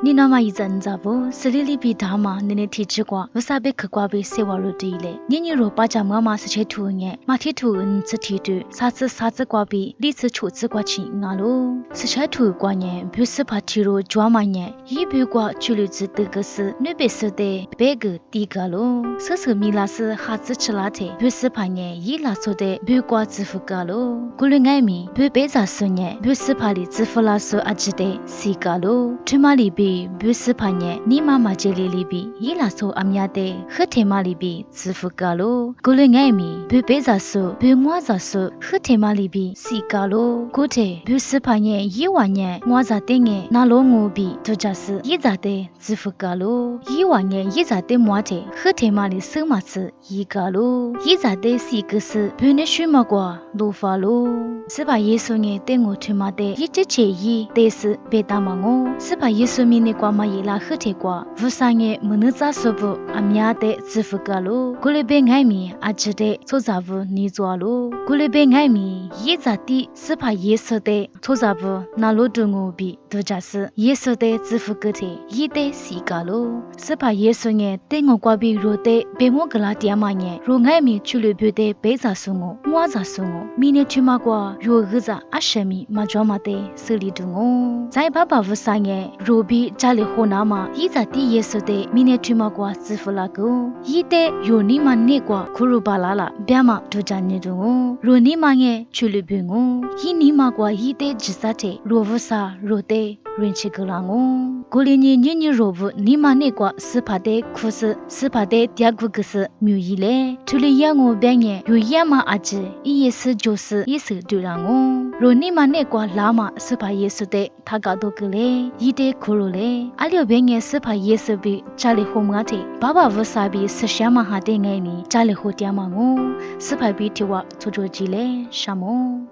你那么一阵子不，是里里比他嘛，你提起过，为啥别去过被谁话路对嘞？你若把家妈妈是切土呢，马蹄土吃蹄土，啥子过被，里次处子过亲啊喽，是切土过呢，不是怕蹄肉抓嘛呢，一不过去了子这个是，你别说的别个第个喽，是米拉是哈子吃拉的，不是怕呢，一拉说的不过支付个喽，过了爱米不别咋说呢，不是怕的支付拉说阿知的是个喽，去马里比不是怕呢，你妈妈这里比一拉说阿米亚的，和天马里比支付个喽，过了爱米不别咋说，不我咋说，和天马里比是个喽，过的不是怕呢，一万呢，我咋的呢，那罗我比就假是一咋的支付个喽，一万呢一咋的么的，和天马里什么是一个喽，一咋的是个是，不能许么过路法喽，是把耶稣呢对我去嘛的，一直切一，但是别打嘛我，是把耶稣命的瓜嘛也拉和天瓜，无啥呢没能咋说不，阿米亚的支付个喽，过来被爱米阿知的做啥不你做喽，过来被爱米一咋的，是把耶稣的做啥不那路对我比，都假是耶稣的支付个的，一的是个喽，是把耶稣呢对我瓜比若的，被我个拉点嘛呢，若爱米去了别的被咋说我咋说我，明年去嘛瓜若个咋阿什米嘛抓嘛的手里的我，在爸爸无啥呢，若比家里河那嘛，一咋的耶稣的，明年去嘛瓜支付那个，一的若你嘛那瓜苦鲁巴拉拉，别嘛都咋你的我，若你嘛呢去了别我，一你嘛瓜一的只啥的，若无啥若的。人气个啦我，过年你若不你妈那个是怕的苦是怕的第二个是没有嘞，除了养我别人有养嘛阿子，意思就是意思对啦我，若你妈那个拉嘛是怕耶稣的，他搞多个嘞，一的苦了嘞，阿廖别人是怕耶稣比家里好嘛的，爸爸无啥比是想嘛哈的爱你，家里好点嘛我，是怕比提话做做鸡嘞，什么？